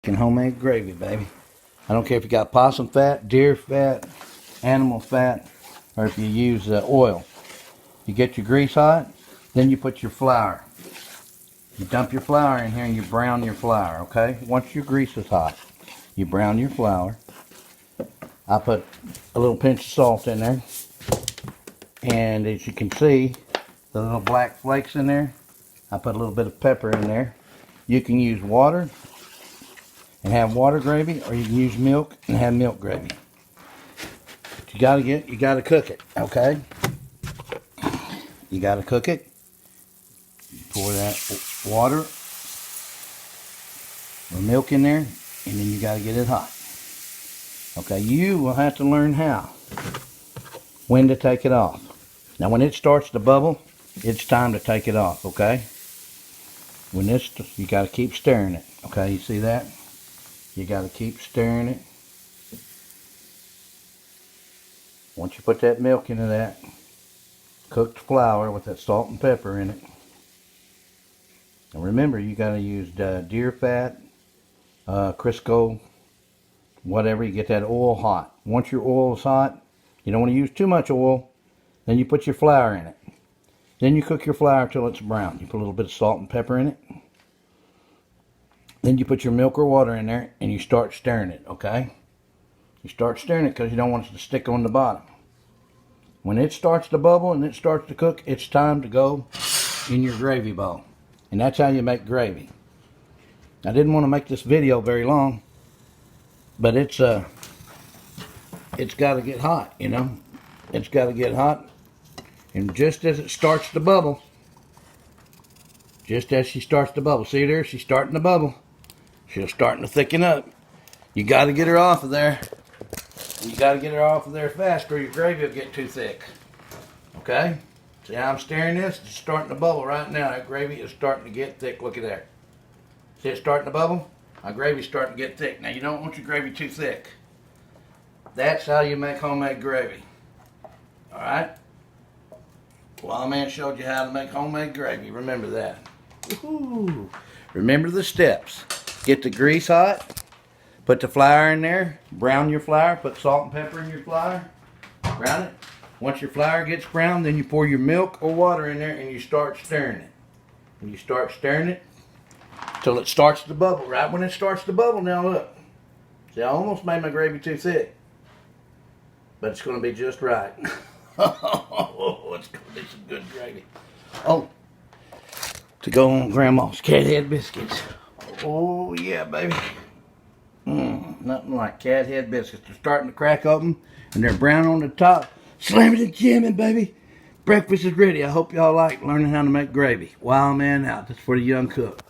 Homemade gravy, baby. I don't care if you got possum fat, deer fat, animal fat, or if you use oil. You get your grease hot, then you put your flour. You dump your flour in here and you brown your flour, okay? Once your grease is hot, you brown your flour. I put a little pinch of salt in there. And as you can see, the little black flakes in there, I put a little bit of pepper in there. You can use water and have water gravy, or you can use milk and have milk gravy. But you gotta cook it, okay? You gotta cook it. Pour that water or milk in there, and then you gotta get it hot. Okay, you will have to learn when to take it off. Now when it starts to bubble, it's time to take it off, okay? You gotta keep stirring it, okay? You see that? You got to keep stirring it. Once you put that milk into that cooked flour with that salt and pepper in it. And remember, you got to use deer fat, Crisco, whatever. You get that oil hot. Once your oil is hot, you don't want to use too much oil. Then you put your flour in it. Then you cook your flour till it's brown. You put a little bit of salt and pepper in it. Then you put your milk or water in there and you start stirring it, okay? You start stirring it because you don't want it to stick on the bottom. When it starts to bubble and it starts to cook, it's time to go in your gravy bowl. And that's how you make gravy. I didn't want to make this video very long, but it's got to get hot, you know? It's got to get hot. And just as it starts to bubble, just as she starts to bubble, see there, she's starting to bubble. She's starting to thicken up. You got to get her off of there. You got to get her off of there fast or your gravy will get too thick. Okay? See how I'm stirring this? It's starting to bubble right now. That gravy is starting to get thick. Look at there. See it starting to bubble? My gravy's starting to get thick. Now you don't want your gravy too thick. That's how you make homemade gravy. Alright? Wildman showed you how to make homemade gravy. Remember that. Woohoo! Remember the steps. Get the grease hot. Put the flour in there. Brown your flour. Put salt and pepper in your flour. Brown it. Once your flour gets brown, then you pour your milk or water in there and you start stirring it. And you start stirring it till it starts to bubble. Right when it starts to bubble, now look. See, I almost made my gravy too thick. But it's going to be just right. Oh, it's going to be some good gravy. Oh, to go on Grandma's cat head biscuits. Oh, yeah, baby. Nothing like cat head biscuits. They're starting to crack open, and they're brown on the top. Slammin' and jammin', baby. Breakfast is ready. I hope y'all like learning how to make gravy. Wildman out. That's for the young cook.